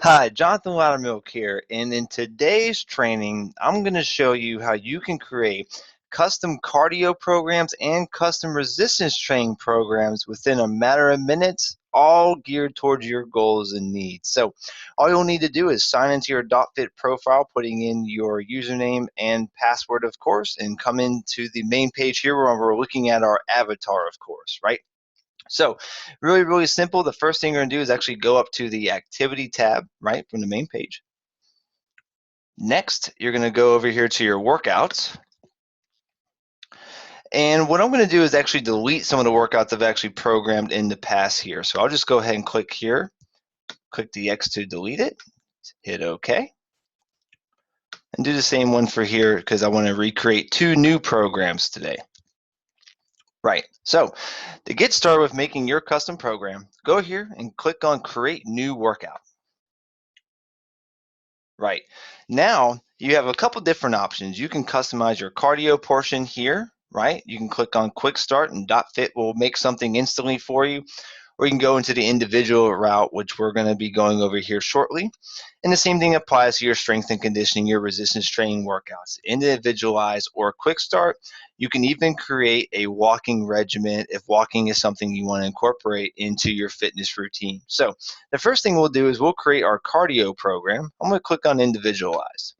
Hi, Jonathan Loudermilk here, and in today's training, I'm going to show you how you can create custom cardio programs and custom resistance training programs within a matter of minutes, all geared towards your goals and needs. So all you'll need to do is sign into your DotFit profile, putting in your username and password, of course, and come into the main page here where we're looking at our avatar, of course, right? So really, really simple. The first thing you're going to do is actually go up to the activity tab, right, from the main page. Next, you're going to go over here to your workouts. And what I'm going to do is actually delete some of the workouts I've actually programmed in the past here. So I'll just go ahead and click here, click the X to delete it, hit OK. And do the same one for here because I want to recreate 2 new programs today. Right, so to get started with making your custom program, go here and click on Create New Workout. Right. Now you have a couple different options. You can customize your cardio portion here, right? You can click on Quick Start and DotFit will make something instantly for you. Or you can go into the individual route, which we're going to be going over here shortly. And the same thing applies to your strength and conditioning, your resistance training workouts. Individualize or quick start. You can even create a walking regimen if walking is something you want to incorporate into your fitness routine. So the first thing we'll do is we'll create our cardio program. I'm going to click on individualize.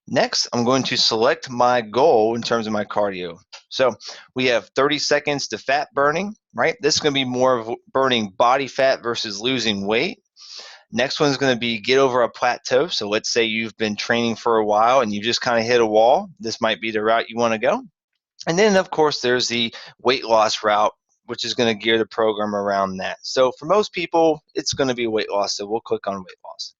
Next, I'm going to select my goal in terms of my cardio. So we have 30 seconds to fat burning, right? This is going to be more of burning body fat versus losing weight. Next one's going to be get over a plateau. So let's say you've been training for a while and you just kind of hit a wall. This might be the route you want to go. And then, of course, there's the weight loss route, which is going to gear the program around that. So for most people, it's going to be weight loss. So we'll click on weight loss.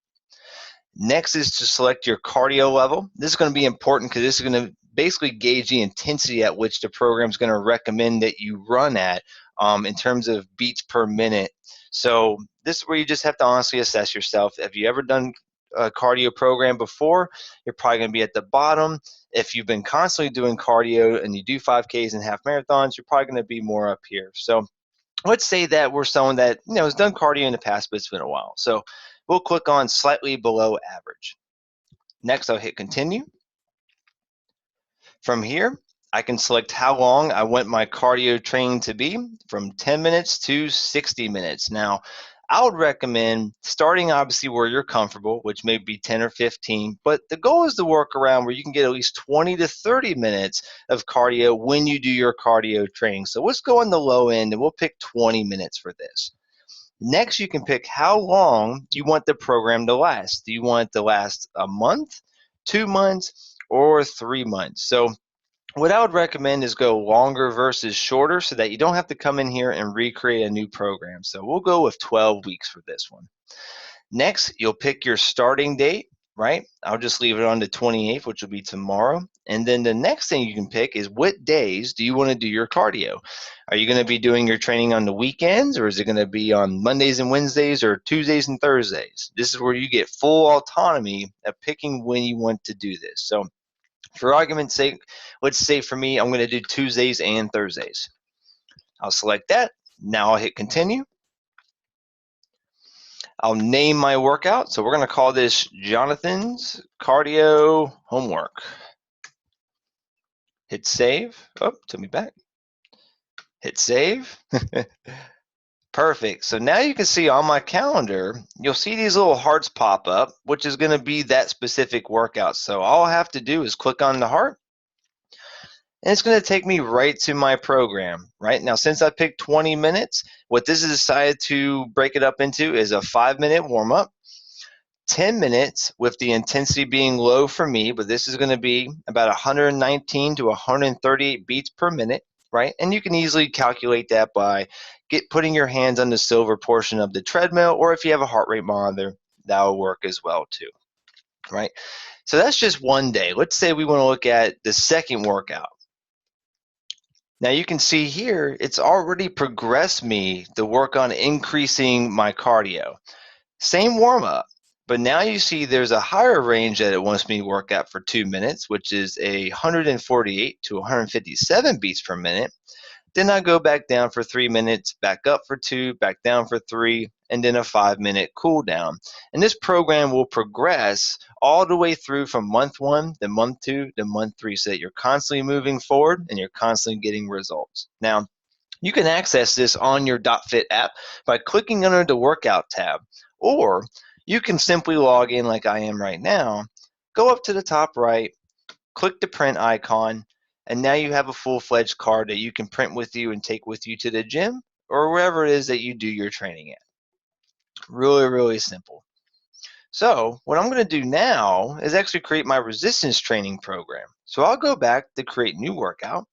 Next is to select your cardio level. This is going to be important because this is going to basically gauge the intensity at which the program is going to recommend that you run at in terms of beats per minute. So this is where you just have to honestly assess yourself. Have you ever done a cardio program before? You're probably going to be at the bottom. If you've been constantly doing cardio and you do 5Ks and half marathons, you're probably going to be more up here. So let's say that we're someone that has done cardio in the past, but it's been a while. So we'll click on slightly below average. Next, I'll hit continue. From here, I can select how long I want my cardio training to be, from 10 minutes to 60 minutes. Now, I would recommend starting obviously where you're comfortable, which may be 10 or 15, but the goal is to work around where you can get at least 20 to 30 minutes of cardio when you do your cardio training. So let's go on the low end and we'll pick 20 minutes for this. Next, you can pick how long you want the program to last. Do you want it to last a month, 2 months, or 3 months? So what I would recommend is go longer versus shorter so that you don't have to come in here and recreate a new program. So we'll go with 12 weeks for this one. Next, you'll pick your starting date, right? I'll just leave it on the 28th, which will be tomorrow. And then the next thing you can pick is what days do you want to do your cardio? Are you going to be doing your training on the weekends, or is it going to be on Mondays and Wednesdays or Tuesdays and Thursdays? This is where you get full autonomy of picking when you want to do this. So for argument's sake, let's say for me, I'm going to do Tuesdays and Thursdays. I'll select that. Now I'll hit continue. I'll name my workout. So we're going to call this Jonathan's Cardio Homework. Hit save. Oh, took me back. Hit save. Perfect. So now you can see on my calendar, you'll see these little hearts pop up, which is going to be that specific workout. So all I have to do is click on the heart, and it's going to take me right to my program. Right now, since I picked 20 minutes, what this is decided to break it up into is a 5-minute warm-up, 10 minutes with the intensity being low for me, but this is going to be about 119 to 138 beats per minute, right? And you can easily calculate that by putting your hands on the silver portion of the treadmill, or if you have a heart rate monitor, that will work as well too, right? So that's just one day. Let's say we want to look at the second workout. Now you can see here, it's already progressed me to work on increasing my cardio. Same warm-up, but now you see there's a higher range that it wants me to work at for 2 minutes, which is 148 to 157 beats per minute. Then I go back down for 3 minutes, back up for 2, back down for 3, and then a 5-minute cool down. And this program will progress all the way through from month 1 to month 2 to month 3, so that you're constantly moving forward and you're constantly getting results. Now, you can access this on your DotFit app by clicking under the workout tab, or you can simply log in like I am right now, go up to the top right, click the print icon, and now you have a full-fledged card that you can print with you and take with you to the gym or wherever it is that you do your training at. Really, really simple. So what I'm going to do now is actually create my resistance training program. So I'll go back to create new workout,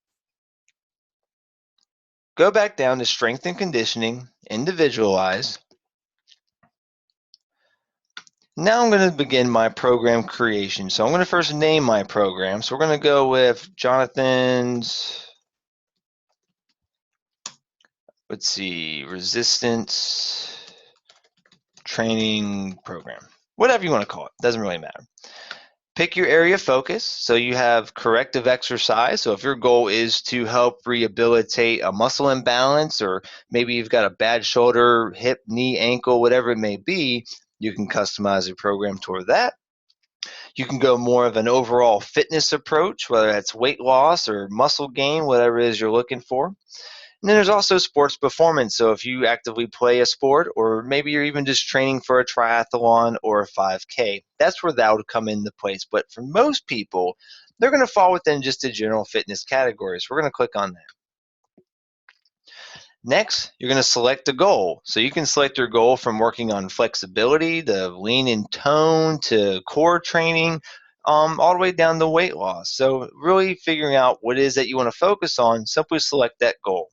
go back down to strength and conditioning, individualize. Now I'm going to begin my program creation. So I'm going to first name my program. So we're going to go with Jonathan's, let's see, resistance training program. Whatever you want to call it, doesn't really matter. Pick your area of focus. So you have corrective exercise. So if your goal is to help rehabilitate a muscle imbalance, or maybe you've got a bad shoulder, hip, knee, ankle, whatever it may be, you can customize your program toward that. You can go more of an overall fitness approach, whether that's weight loss or muscle gain, whatever it is you're looking for. And then there's also sports performance. So if you actively play a sport, or maybe you're even just training for a triathlon or a 5K, that's where that would come into place. But for most people, they're going to fall within just the general fitness category. So we're going to click on that. Next, you're going to select a goal. So you can select your goal from working on flexibility to lean and tone to core training, all the way down to weight loss. So really figuring out what it is that you want to focus on, simply select that goal.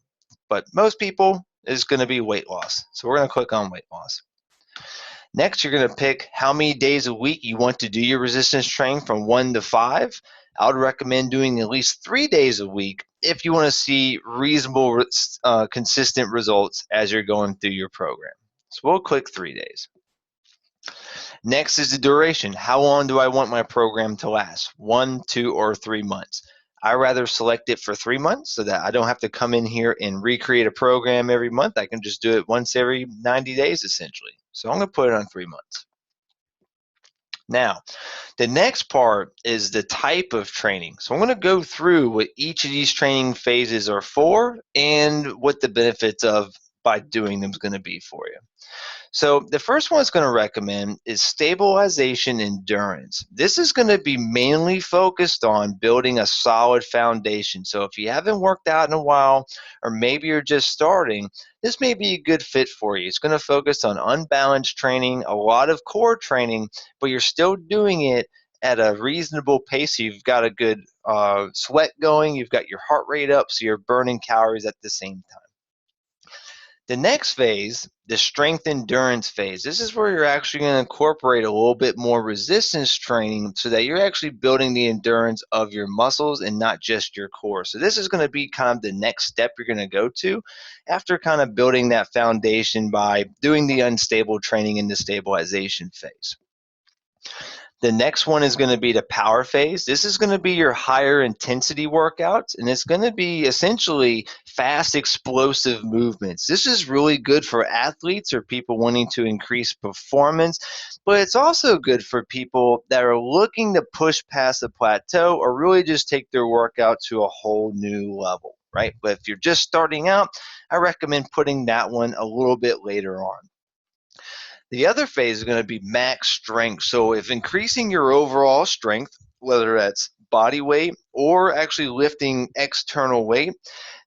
But most people, is going to be weight loss. So we're going to click on weight loss. Next, you're going to pick how many days a week you want to do your resistance training from 1 to 5. I would recommend doing at least 3 days a week if you want to see reasonable, consistent results as you're going through your program. So we'll click 3 days. Next is the duration. How long do I want my program to last? 1, 2, or 3 months? I rather select it for 3 months so that I don't have to come in here and recreate a program every month. I can just do it once every 90 days essentially. So I'm going to put it on 3 months. Now, the next part is the type of training. So I'm going to go through what each of these training phases are for and what the benefits of by doing them is going to be for you. So the first one it's going to recommend is stabilization endurance. This is going to be mainly focused on building a solid foundation. So if you haven't worked out in a while, or maybe you're just starting, this may be a good fit for you. It's going to focus on unbalanced training, a lot of core training, but you're still doing it at a reasonable pace. You've got a good sweat going, you've got your heart rate up, so you're burning calories at the same time. The next phase, the strength endurance phase, this is where you're actually going to incorporate a little bit more resistance training so that you're actually building the endurance of your muscles and not just your core. So this is going to be kind of the next step you're going to go to after kind of building that foundation by doing the unstable training in the stabilization phase. The next one is going to be the power phase. This is going to be your higher intensity workouts, and it's going to be essentially fast, explosive movements. This is really good for athletes or people wanting to increase performance, but it's also good for people that are looking to push past a plateau or really just take their workout to a whole new level, right? But if you're just starting out, I recommend putting that one a little bit later on. The other phase is going to be max strength. So if increasing your overall strength, whether that's body weight or actually lifting external weight,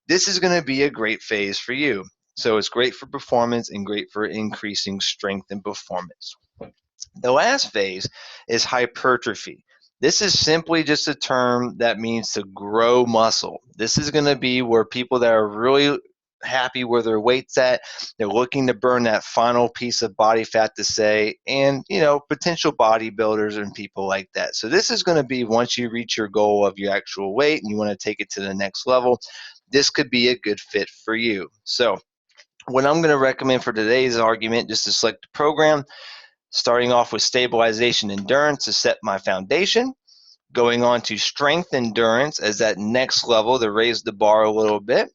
this is going to be a great phase for you. So it's great for performance and great for increasing strength and performance. The last phase is hypertrophy. This is simply just a term that means to grow muscle. This is going to be where people that are really happy where their weight's at, they're looking to burn that final piece of body fat to say, and potential bodybuilders and people like that. So this is going to be once you reach your goal of your actual weight and you want to take it to the next level, this could be a good fit for you. So what I'm going to recommend for today's argument, just to select the program, starting off with stabilization endurance to set my foundation, going on to strength endurance as that next level to raise the bar a little bit,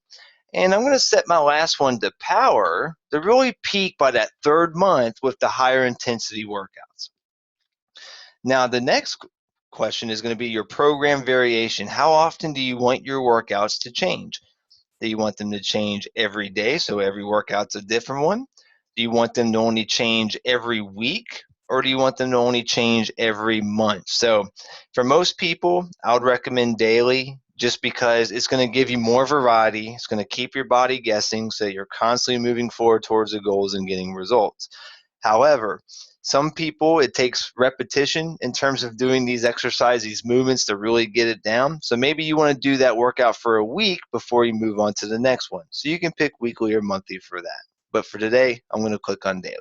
And I'm going to set my last one to power to really peak by that third month with the higher intensity workouts. Now, the next question is going to be your program variation. How often do you want your workouts to change? Do you want them to change every day, so every workout's a different one? Do you want them to only change every week, or do you want them to only change every month? So for most people, I would recommend daily, just because it's going to give you more variety. It's going to keep your body guessing, so you're constantly moving forward towards the goals and getting results. However, some people, it takes repetition in terms of doing these exercises, these movements, to really get it down. So maybe you want to do that workout for a week before you move on to the next one. So you can pick weekly or monthly for that. But for today, I'm going to click on daily.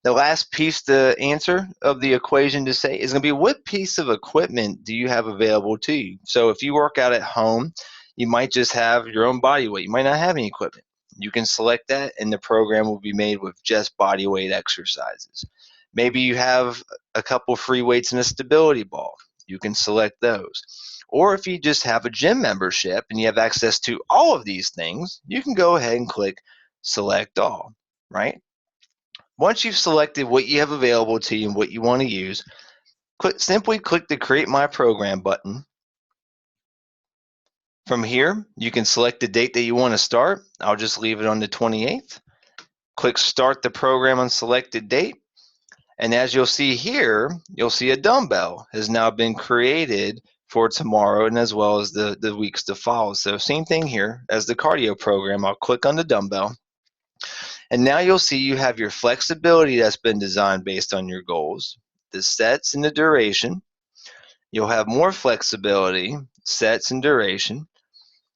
The last piece to answer of the equation to say is going to be, what piece of equipment do you have available to you? So if you work out at home, you might just have your own body weight. You might not have any equipment. You can select that, and the program will be made with just body weight exercises. Maybe you have a couple free weights and a stability ball. You can select those. Or if you just have a gym membership and you have access to all of these things, you can go ahead and click select all, right? Once you've selected what you have available to you and what you want to use, simply click the Create My Program button. From here, you can select the date that you want to start. I'll just leave it on the 28th. Click Start the Program on selected date. And as you'll see here, you'll see a dumbbell has now been created for tomorrow and as well as the weeks to follow. So same thing here as the cardio program. I'll click on the dumbbell. And now you'll see you have your flexibility that's been designed based on your goals, the sets and the duration. You'll have more flexibility, sets and duration.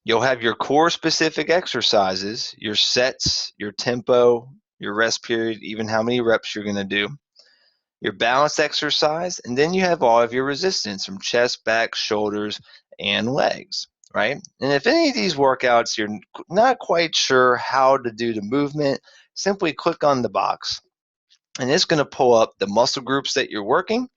You'll have your core specific exercises, your sets, your tempo, your rest period, even how many reps you're going to do, your balance exercise, and then you have all of your resistance from chest, back, shoulders, and legs, right? And if any of these workouts you're not quite sure how to do the movement, simply click on the box, and it's going to pull up the muscle groups that you're working,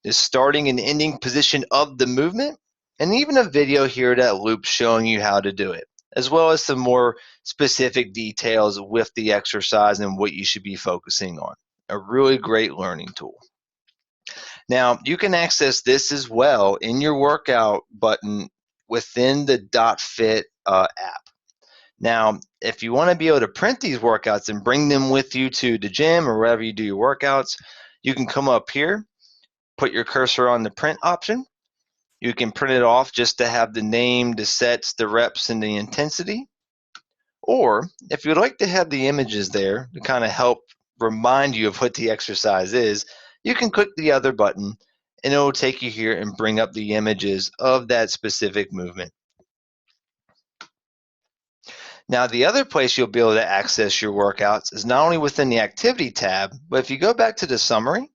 the starting and ending position of the movement, and even a video here that loops showing you how to do it, as well as some more specific details with the exercise and what you should be focusing on. A really great learning tool. Now, you can access this as well in your workout button within the DotFit app. Now, if you want to be able to print these workouts and bring them with you to the gym or wherever you do your workouts, you can come up here, put your cursor on the print option. You can print it off just to have the name, the sets, the reps, and the intensity. Or if you'd like to have the images there to kind of help remind you of what the exercise is, you can click the other button and it will take you here and bring up the images of that specific movement. Now, the other place you'll be able to access your workouts is not only within the activity tab, but if you go back to the summary,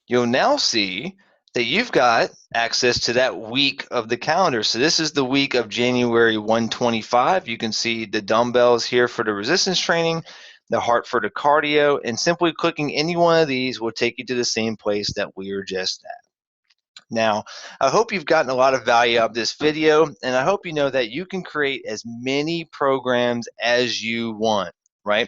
you'll now see that you've got access to that week of the calendar. So this is the week of January 125. You can see the dumbbells here for the resistance training, the heart for the cardio, and simply clicking any one of these will take you to the same place that we were just at. Now, I hope you've gotten a lot of value out of this video, and I hope you know that you can create as many programs as you want, right?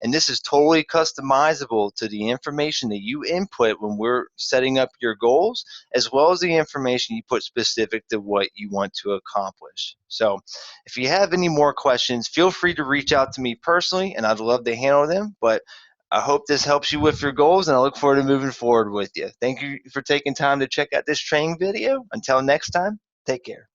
And this is totally customizable to the information that you input when we're setting up your goals, as well as the information you put specific to what you want to accomplish. So if you have any more questions, feel free to reach out to me personally, and I'd love to handle them. But I hope this helps you with your goals, and I look forward to moving forward with you. Thank you for taking time to check out this training video. Until next time, take care.